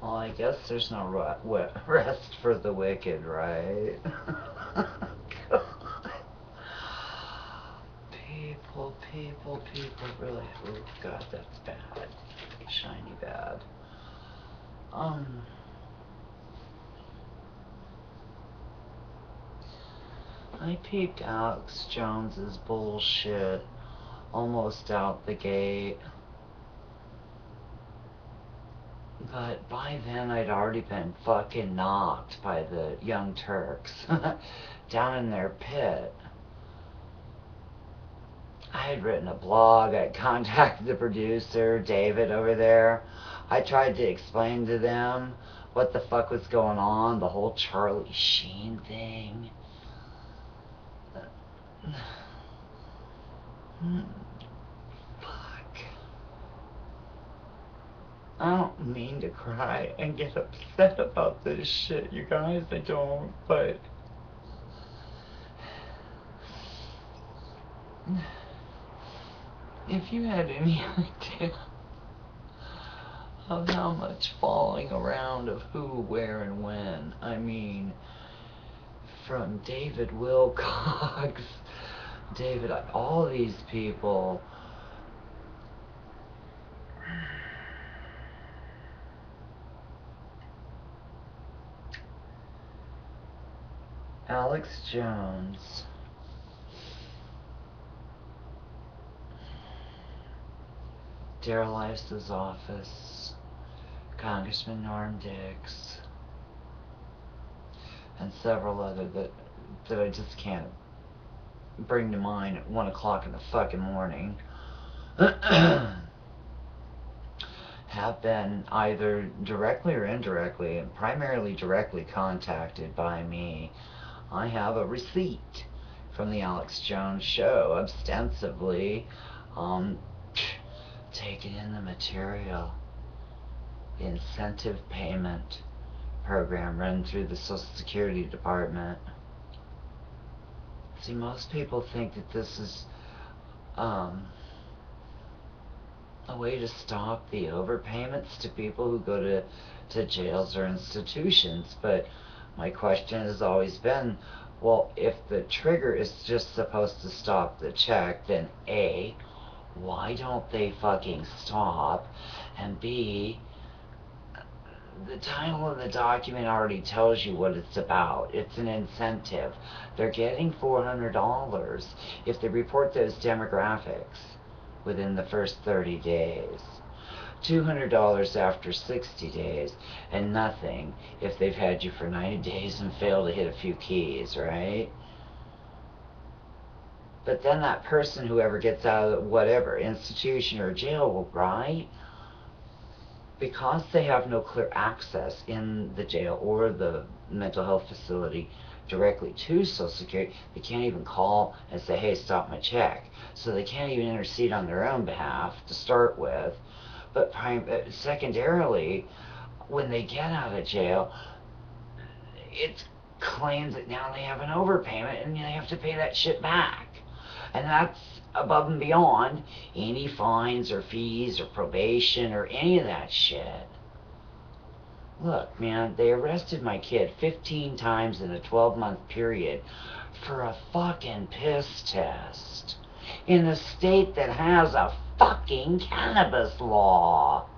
Well, I guess there's no rest for the wicked, right? People, really. Oh, God, that's bad. Shiny bad. Um, I peeped Alex Jones's bullshit almost out the gate. But by then I'd already been fucking knocked by the Young Turks down in their pit. I had written a blog, I contacted the producer, David, over there. I tried to explain to them what the fuck was going on, the whole Charlie Sheen thing. Fuck. I don't mean to cry and get upset about this shit, you guys. I don't, but if you had any idea of how much falling around of who, where, and when, I mean, from David Wilcox, David, all these people. Alex Jones, Darrell Iss's office, Congressman Norm Dix, and several other that I just can't bring to mind at 1 o'clock in the fucking morning, have been either directly or indirectly, and primarily directly contacted by me. I have a receipt from the Alex Jones show, ostensibly um, taking in the material, the incentive payment program run through the Social Security Department. See, most people think that this is um, a way to stop the overpayments to people who go to jails or institutions. But my question has always been, well, if the trigger is just supposed to stop the check, then A, why don't they fucking stop? And B, the title of the document already tells you what it's about. It's an incentive. They're getting $400 if they report those demographics within the first 30 days. $200 after 60 days, and nothing if they've had you for 90 days and failed to hit a few keys, right? But then that person, whoever gets out of whatever institution or jail, right? Because they have no clear access in the jail or the mental health facility directly to Social Security, they can't even call and say, hey, stop my check. So they can't even intercede on their own behalf to start with. But secondarily, when they get out of jail, it claims that now they have an overpayment and they have to pay that shit back. And that's above and beyond any fines or fees or probation or any of that shit. Look, man, they arrested my kid 15 times in a 12-month period for a fucking piss test in a state that has a fucking cannabis law.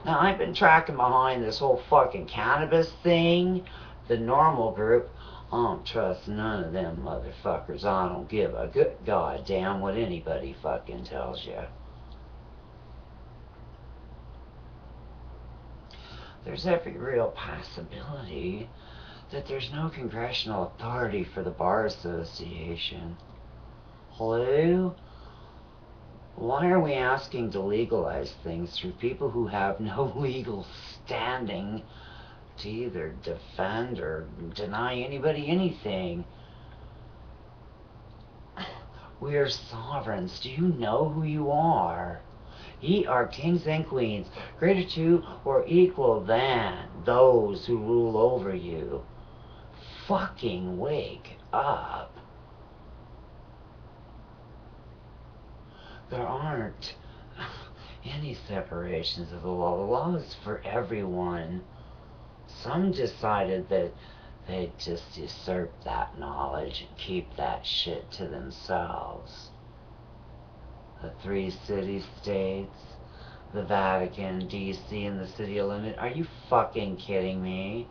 Now, I've been tracking behind this whole fucking cannabis thing. The normal group, I don't trust none of them motherfuckers. I don't give a good goddamn what anybody fucking tells you. There's every real possibility that there's no congressional authority for the Bar Association. Hello? Why are we asking to legalize things through people who have no legal standing to either defend or deny anybody anything? We are sovereigns. Do you know who you are? Ye are kings and queens, greater to or equal than those who rule over you. Fucking wake up. There aren't any separations of the law. The law is for everyone. Some decided that they'd just usurp that knowledge and keep that shit to themselves. The 3 city-states, the Vatican, D.C., and the city of London. Are you fucking kidding me?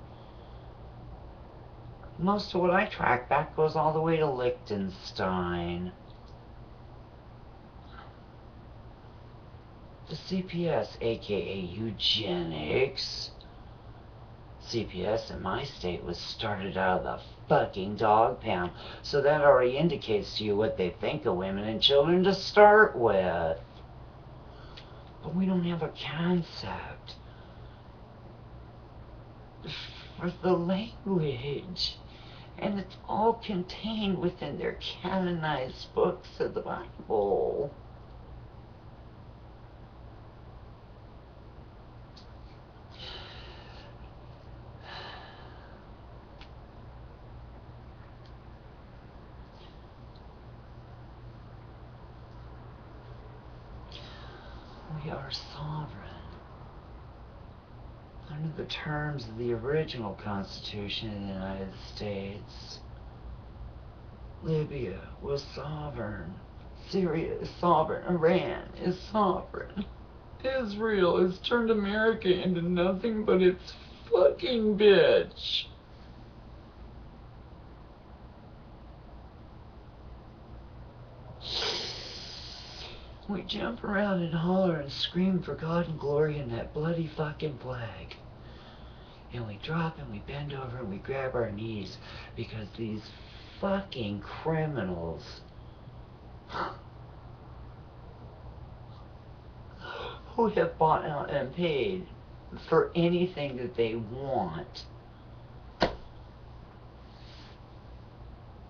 Most of what I track back goes all the way to Liechtenstein. The CPS, aka eugenics. CPS in my state was started out of the fucking dog pound. So that already indicates to you what they think of women and children to start with. But we don't have a concept for the language. And it's all contained within their canonized books of the Bible. We are sovereign. Under the terms of the original Constitution of the United States, Libya was sovereign. Syria is sovereign. Iran is sovereign. Israel has turned America into nothing but its fucking bitch. We jump around and holler and scream for God and glory in that bloody fucking flag. And we drop and we bend over and we grab our knees because these fucking criminals who have bought out and paid for anything that they want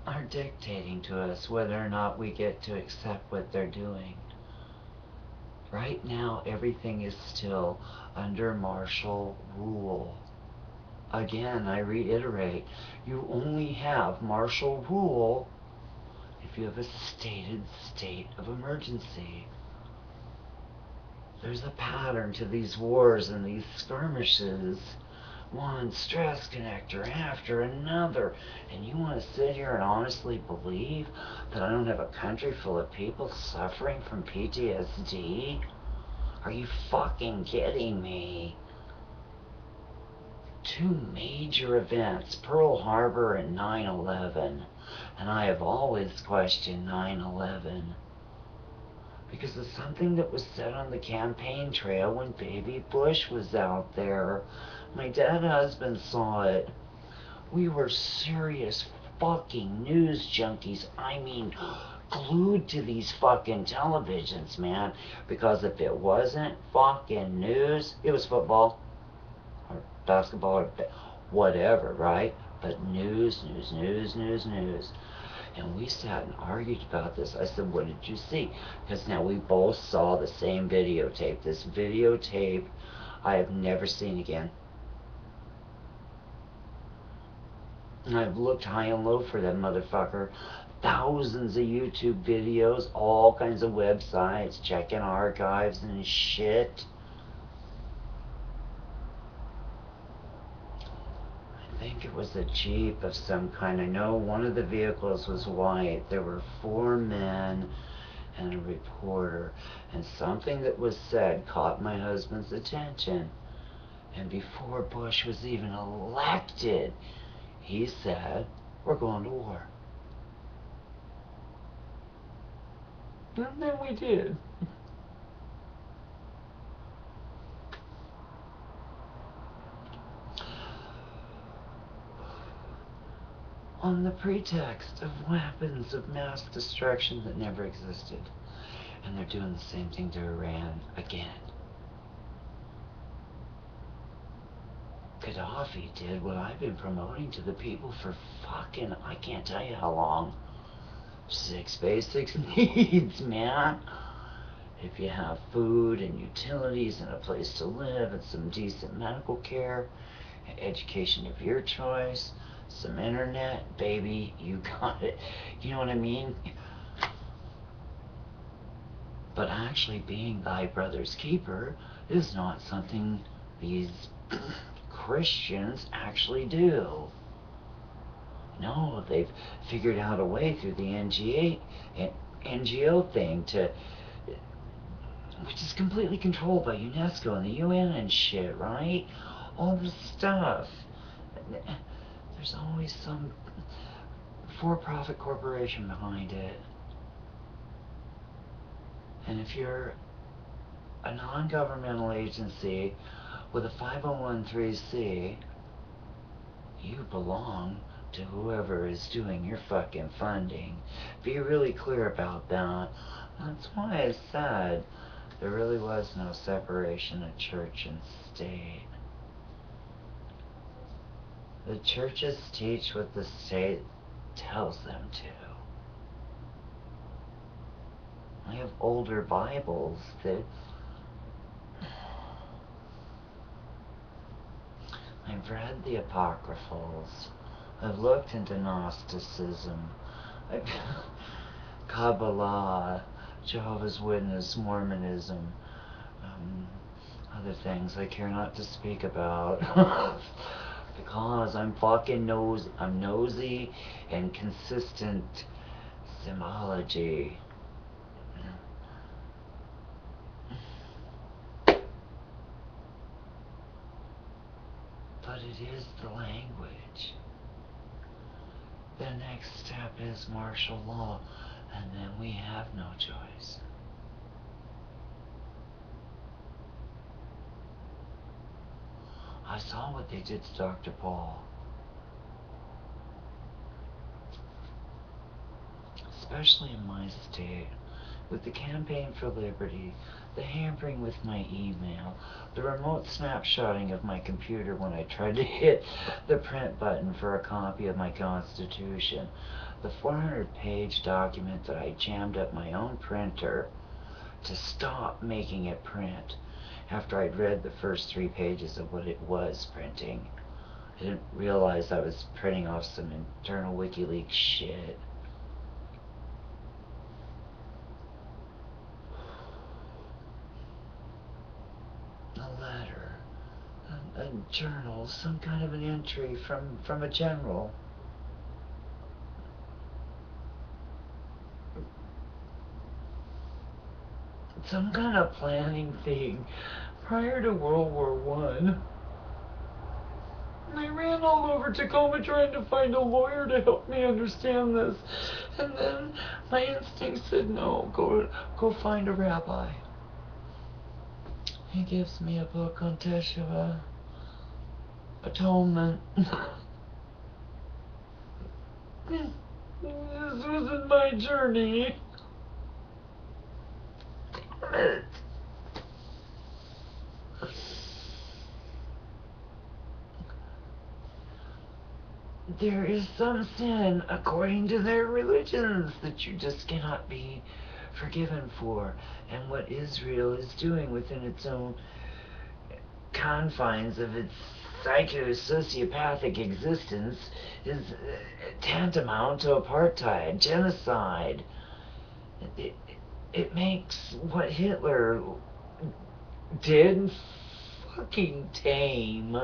are dictating to us whether or not we get to accept what they're doing. Right now, everything is still under martial rule. Again, I reiterate, you only have martial rule if you have a stated state of emergency. There's a pattern to these wars and these skirmishes. One stress connector after another. And you want to sit here and honestly believe that I don't have a country full of people suffering from PTSD? Are you fucking kidding me? 2 major events, Pearl Harbor and 9/11. And I have always questioned 9/11. Because of something that was said on the campaign trail when baby Bush was out there. My dead husband saw it. We were serious fucking news junkies. I mean, glued to these fucking televisions, man. Because if it wasn't fucking news, it was football or basketball or whatever, right? But news. And we sat and argued about this. I said, what did you see? Because now we both saw the same videotape. This videotape I have never seen again. And I've looked high and low for that motherfucker. Thousands of YouTube videos, all kinds of websites, checking archives and shit. I think it was a Jeep of some kind. I know one of the vehicles was white. There were 4 men and a reporter. And something that was said caught my husband's attention. And before Bush was even elected, he said, we're going to war. And then we did. On the pretext of weapons of mass destruction that never existed. And they're doing the same thing to Iran again. Gaddafi did what I've been promoting to the people for fucking, I can't tell you how long. 6 basic needs, man. If you have food and utilities and a place to live and some decent medical care, education of your choice, some internet, baby, you got it. You know what I mean? But actually being thy brother's keeper is not something these Christians actually do. No, they've figured out a way through the NGO thing to, which is completely controlled by UNESCO and the UN and shit, right? All this stuff. There's always some for-profit corporation behind it. And if you're a non-governmental agency with a 501c, you belong to whoever is doing your fucking funding. Be really clear about that. That's why I said there really was no separation of church and state. The churches teach what the state tells them to. I have older Bibles that I've read the Apocryphals. I've looked into Gnosticism, Kabbalah, Jehovah's Witness, Mormonism, other things I care not to speak about. Because I'm fucking I'm nosy and consistent symbology. But it is the language. The next step is martial law, and then we have no choice. I saw what they did to Dr. Paul. Especially in my state, with the Campaign for Liberty, the hampering with my email, the remote snapshotting of my computer when I tried to hit the print button for a copy of my Constitution, the 400-page document that I jammed up my own printer to stop making it print after I'd read the first 3 pages of what it was printing. I didn't realize I was printing off some internal WikiLeaks shit. A letter, a journal, some kind of an entry from a general. Some kind of planning thing prior to World War I. I ran all over Tacoma trying to find a lawyer to help me understand this. And then my instinct said, no, go find a rabbi. He gives me a book on Teshuvah, atonement. This wasn't my journey. Damn it. There is some sin according to their religions that you just cannot be forgiven for. And what Israel is doing within its own confines of its psycho-sociopathic existence is tantamount to apartheid, genocide. It makes what Hitler did fucking tame.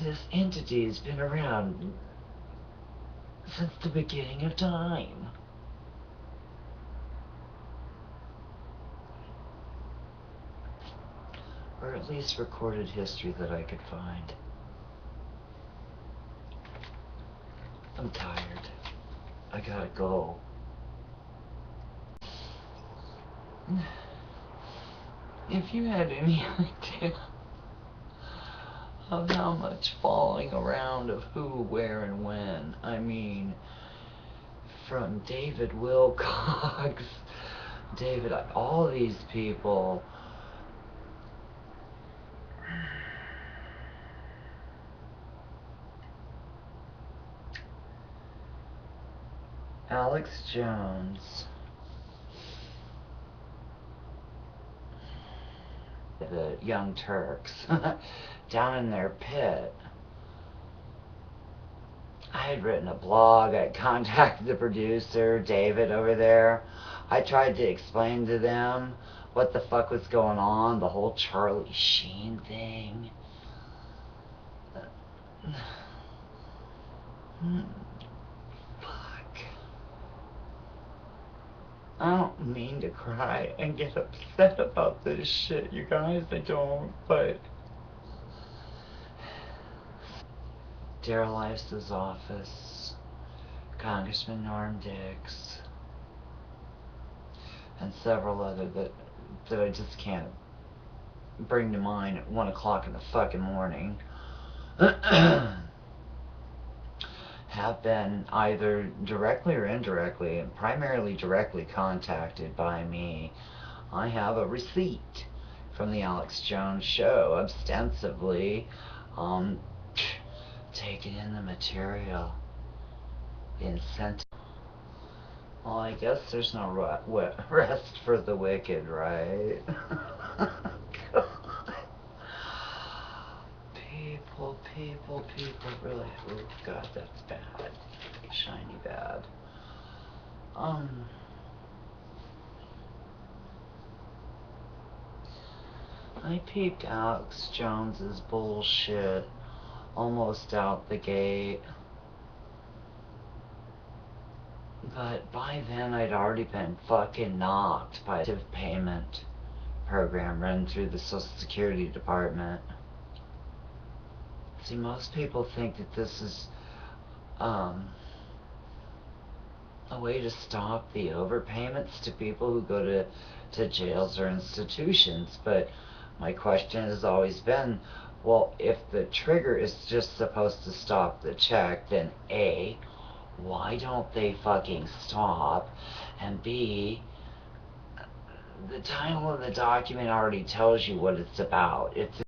This entity has been around since the beginning of time. Or at least recorded history that I could find. I'm tired. I gotta go. If you had any idea of how much falling around of who, where, and when, I mean, from David Wilcox, all these people. Alex Jones. The Young Turks down in their pit. I had written a blog. I contacted the producer, David, over there. I tried to explain to them what the fuck was going on, the whole Charlie Sheen thing. Fuck. I don't mean to cry and get upset about this shit, you guys. I don't, but Daryl Ives's office, Congressman Norm Dix, and several other that I just can't bring to mind at 1 o'clock in the fucking morning, have been either directly or indirectly, and primarily directly contacted by me. I have a receipt from the Alex Jones show, ostensibly taking in the material, the incentive. Well, I guess there's no rest for the wicked, right? God. People, really. Oh, God, that's bad. Shiny bad. I peeped Alex Jones's bullshit almost out the gate. But by then I'd already been fucking knocked by a payment program run through the Social Security Department. See, most people think that this is a way to stop the overpayments to people who go to jails or institutions, but my question has always been, well, if the trigger is just supposed to stop the check, then A, why don't they fucking stop? And B, the title of the document already tells you what it's about. It's